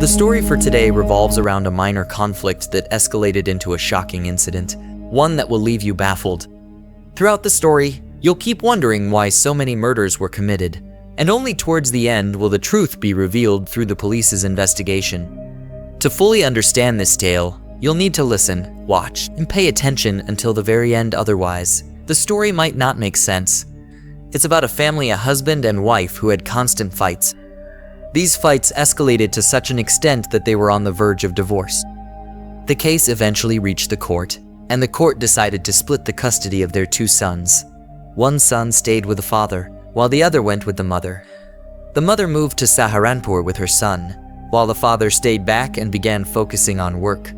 The story for today revolves around a minor conflict that escalated into a shocking incident, one that will leave you baffled. Throughout the story, you'll keep wondering why so many murders were committed, and only towards the end will the truth be revealed through the police's investigation. To fully understand this tale, you'll need to listen, watch, and pay attention until the very end, otherwise, the story might not make sense. It's about a family, a husband and wife who had constant fights. These fights escalated to such an extent that they were on the verge of divorce. The case eventually reached the court, and the court decided to split the custody of their two sons. One son stayed with the father, while the other went with the mother. The mother moved to Saharanpur with her son, while the father stayed back and began focusing on work.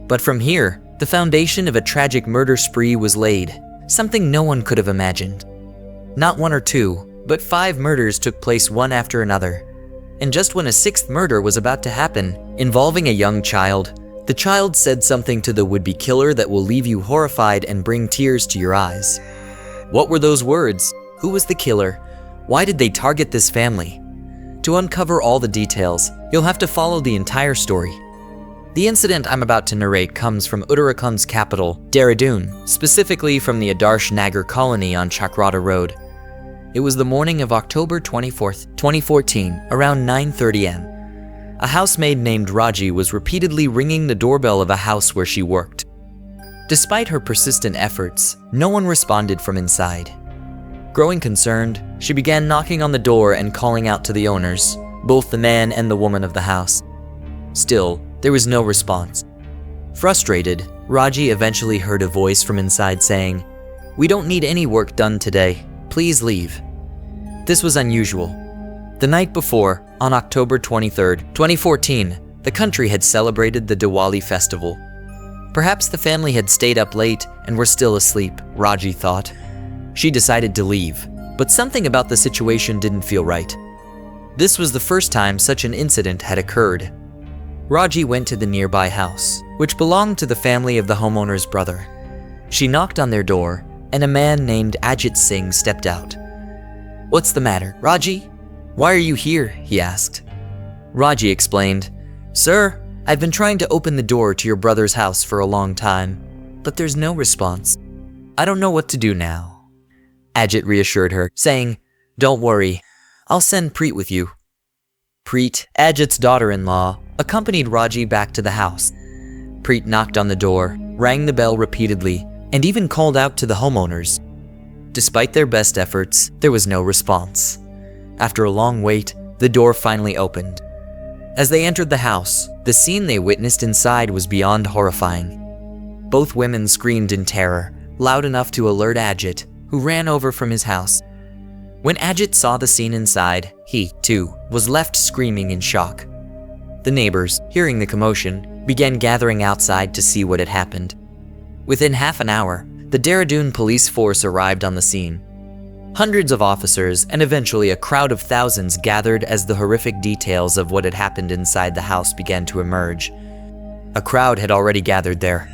But from here, the foundation of a tragic murder spree was laid, something no one could have imagined. Not one or two, but 5 murders took place one after another. And just when a 6th murder was about to happen, involving a young child, the child said something to the would-be killer that will leave you horrified and bring tears to your eyes. What were those words? Who was the killer? Why did they target this family? To uncover all the details, you'll have to follow the entire story. The incident I'm about to narrate comes from Uttarakhund's capital, Dehradun, specifically from the Adarsh Nagar colony on Chakrata Road. It was the morning of October 24th, 2014, around 9:30 am. A housemaid named Raji was repeatedly ringing the doorbell of a house where she worked. Despite her persistent efforts, no one responded from inside. Growing concerned, she began knocking on the door and calling out to the owners, both the man and the woman of the house. Still, there was no response. Frustrated, Raji eventually heard a voice from inside saying, "We don't need any work done today. Please leave." This was unusual. The night before, on October 23rd, 2014, the country had celebrated the Diwali festival. Perhaps the family had stayed up late and were still asleep, Raji thought. She decided to leave, but something about the situation didn't feel right. This was the first time such an incident had occurred. Raji went to the nearby house, which belonged to the family of the homeowner's brother. She knocked on their door, and a man named Ajit Singh stepped out. "What's the matter, Raji? Why are you here?" he asked. Raji explained, "Sir, I've been trying to open the door to your brother's house for a long time, but there's no response. I don't know what to do now." Ajit reassured her, saying, "Don't worry, I'll send Preet with you." Preet, Ajit's daughter-in-law, accompanied Raji back to the house. Preet knocked on the door, rang the bell repeatedly, and even called out to the homeowners. Despite their best efforts, there was no response. After a long wait, the door finally opened. As they entered the house, the scene they witnessed inside was beyond horrifying. Both women screamed in terror, loud enough to alert Ajit, who ran over from his house. When Ajit saw the scene inside, he, too, was left screaming in shock. The neighbors, hearing the commotion, began gathering outside to see what had happened. Within half an hour, the Dehradun police force arrived on the scene. Hundreds of officers and eventually a crowd of thousands gathered as the horrific details of what had happened inside the house began to emerge. A crowd had already gathered there.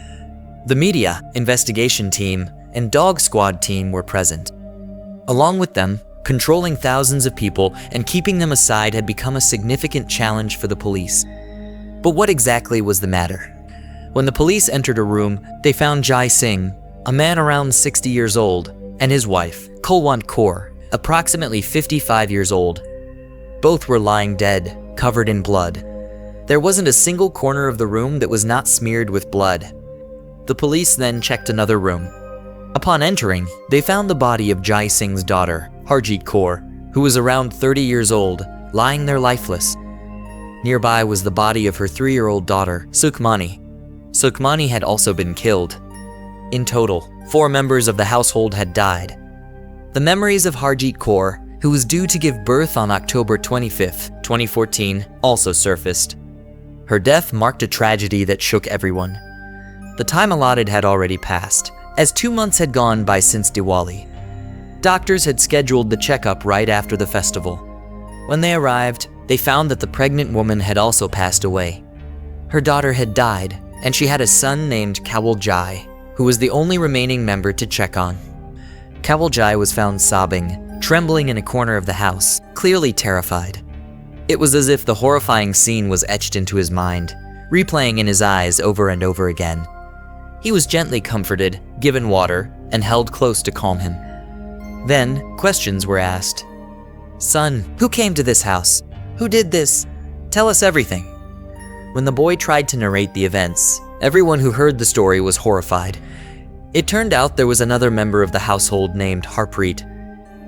The media, investigation team, and dog squad team were present. Along with them, controlling thousands of people and keeping them aside had become a significant challenge for the police. But what exactly was the matter? When the police entered a room, they found Jai Singh, a man around 60 years old, and his wife, Kulwant Kaur, approximately 55 years old. Both were lying dead, covered in blood. There wasn't a single corner of the room that was not smeared with blood. The police then checked another room. Upon entering, they found the body of Jai Singh's daughter, Harjeet Kaur, who was around 30 years old, lying there lifeless. Nearby was the body of her 3-year-old daughter, Sukhmani. Sukhmani had also been killed. In total, 4 members of the household had died. The memories of Harjeet Kaur, who was due to give birth on October 25, 2014, also surfaced. Her death marked a tragedy that shook everyone. The time allotted had already passed, as 2 months had gone by since Diwali. Doctors had scheduled the checkup right after the festival. When they arrived, they found that the pregnant woman had also passed away. Her daughter had died, and she had a son named Kawal Jai, who was the only remaining member to check on. Kawal Jai was found sobbing, trembling in a corner of the house, clearly terrified. It was as if the horrifying scene was etched into his mind, replaying in his eyes over and over again. He was gently comforted, given water, and held close to calm him. Then, questions were asked. "Son, who came to this house? Who did this? Tell us everything." When the boy tried to narrate the events, everyone who heard the story was horrified. It turned out there was another member of the household named Harpreet.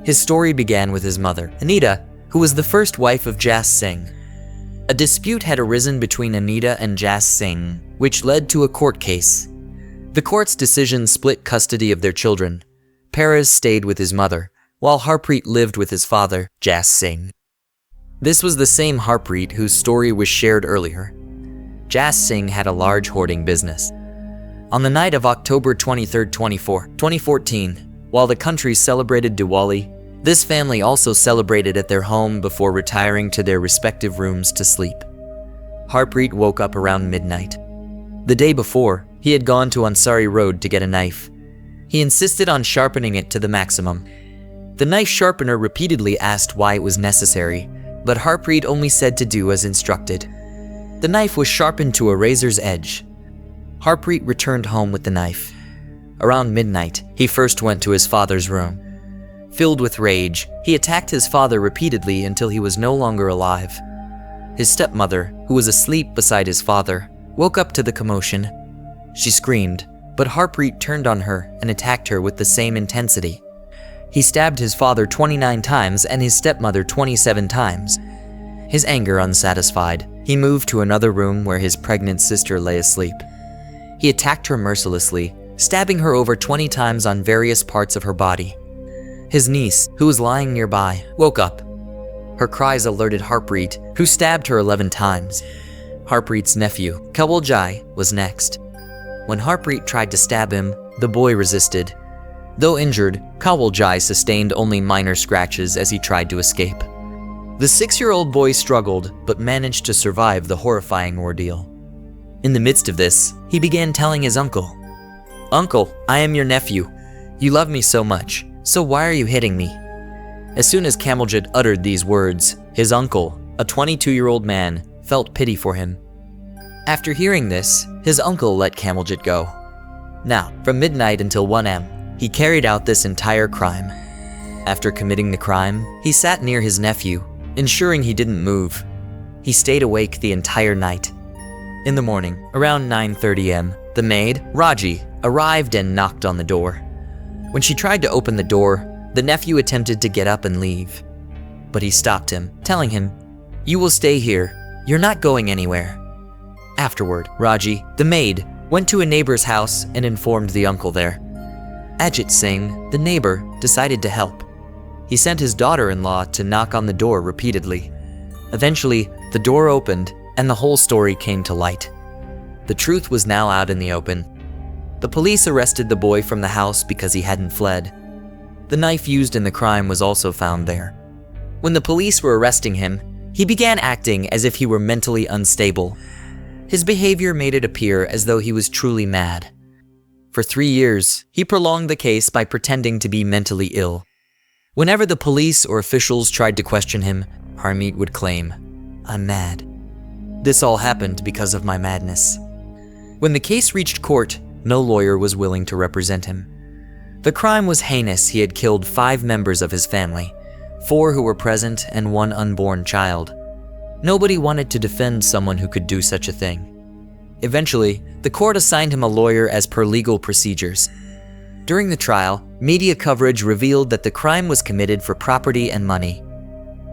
His story began with his mother, Anita, who was the first wife of Jas Singh. A dispute had arisen between Anita and Jas Singh, which led to a court case. The court's decision split custody of their children. Perez stayed with his mother, while Harpreet lived with his father, Jas Singh. This was the same Harpreet whose story was shared earlier. Jas Singh had a large hoarding business. On the night of October 23, 2014, while the country celebrated Diwali, this family also celebrated at their home before retiring to their respective rooms to sleep. Harpreet woke up around midnight. The day before, he had gone to Ansari Road to get a knife. He insisted on sharpening it to the maximum. The knife sharpener repeatedly asked why it was necessary, but Harpreet only said to do as instructed. The knife was sharpened to a razor's edge. Harpreet returned home with the knife. Around midnight, he first went to his father's room. Filled with rage, he attacked his father repeatedly until he was no longer alive. His stepmother, who was asleep beside his father, woke up to the commotion. She screamed, but Harpreet turned on her and attacked her with the same intensity. He stabbed his father 29 times and his stepmother 27 times. His anger unsatisfied, he moved to another room where his pregnant sister lay asleep. He attacked her mercilessly, stabbing her over 20 times on various parts of her body. His niece, who was lying nearby, woke up. Her cries alerted Harpreet, who stabbed her 11 times. Harpreet's nephew, Kawaljai, was next. When Harpreet tried to stab him, the boy resisted. Though injured, Kawaljai sustained only minor scratches as he tried to escape. The 6-year-old boy struggled, but managed to survive the horrifying ordeal. In the midst of this, he began telling his uncle, "Uncle, I am your nephew. You love me so much, so why are you hitting me?" As soon as Kamaljit uttered these words, his uncle, a 22-year-old man, felt pity for him. After hearing this, his uncle let Kamaljit go. Now, from midnight until 1 a.m., he carried out this entire crime. After committing the crime, he sat near his nephew, ensuring he didn't move. He stayed awake the entire night. In the morning, around 9:30 a.m., the maid, Raji, arrived and knocked on the door. When she tried to open the door, the nephew attempted to get up and leave. But he stopped him, telling him, "You will stay here. You're not going anywhere." Afterward, Raji, the maid, went to a neighbor's house and informed the uncle there. Ajit Singh, the neighbor, decided to help. He sent his daughter-in-law to knock on the door repeatedly. Eventually, the door opened and the whole story came to light. The truth was now out in the open. The police arrested the boy from the house because he hadn't fled. The knife used in the crime was also found there. When the police were arresting him, he began acting as if he were mentally unstable. His behavior made it appear as though he was truly mad. For 3 years, he prolonged the case by pretending to be mentally ill. Whenever the police or officials tried to question him, Harmeet would claim, "I'm mad. This all happened because of my madness." When the case reached court, no lawyer was willing to represent him. The crime was heinous. He had killed 5 members of his family, 4 who were present and 1 unborn child. Nobody wanted to defend someone who could do such a thing. Eventually, the court assigned him a lawyer as per legal procedures. During the trial, media coverage revealed that the crime was committed for property and money.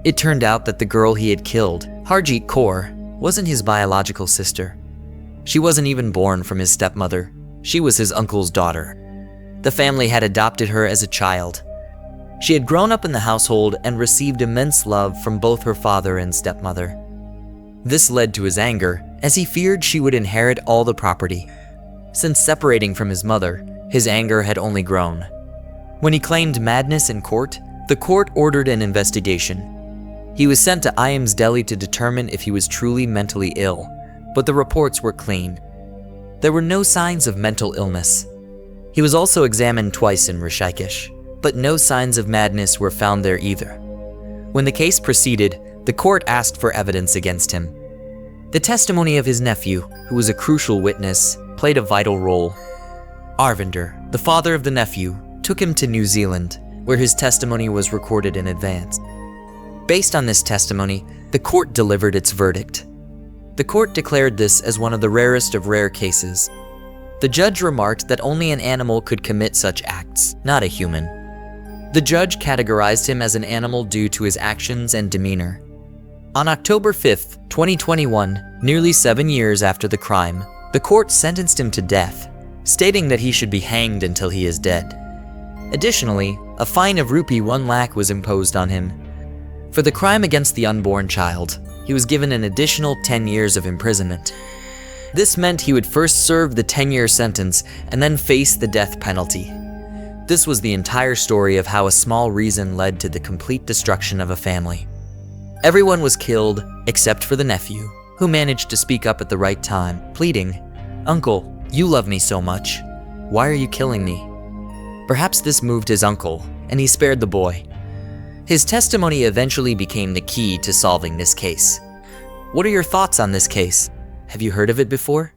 It turned out that the girl he had killed, Harjeet Kaur, wasn't his biological sister. She wasn't even born from his stepmother. She was his uncle's daughter. The family had adopted her as a child. She had grown up in the household and received immense love from both her father and stepmother. This led to his anger, as he feared she would inherit all the property. Since separating from his mother, his anger had only grown. When he claimed madness in court, the court ordered an investigation. He was sent to IIMS Delhi to determine if he was truly mentally ill, but the reports were clean. There were no signs of mental illness. He was also examined twice in Rishikesh, but no signs of madness were found there either. When the case proceeded, The court asked for evidence against him. The testimony of his nephew, who was a crucial witness, played a vital role. Arvinder, the father of the nephew, took him to New Zealand, where his testimony was recorded in advance. Based on this testimony, the court delivered its verdict. The court declared this as one of the rarest of rare cases. The judge remarked that only an animal could commit such acts, not a human. The judge categorized him as an animal due to his actions and demeanor. On October 5, 2021, nearly 7 years after the crime, the court sentenced him to death, stating that he should be hanged until he is dead. Additionally, a fine of rupee 1 lakh was imposed on him. For the crime against the unborn child, he was given an additional 10 years of imprisonment. This meant he would first serve the 10-year sentence and then face the death penalty. This was the entire story of how a small reason led to the complete destruction of a family. Everyone was killed except for the nephew, who managed to speak up at the right time, pleading, "Uncle, you love me so much. Why are you killing me?" Perhaps this moved his uncle, and he spared the boy. His testimony eventually became the key to solving this case. What are your thoughts on this case? Have you heard of it before?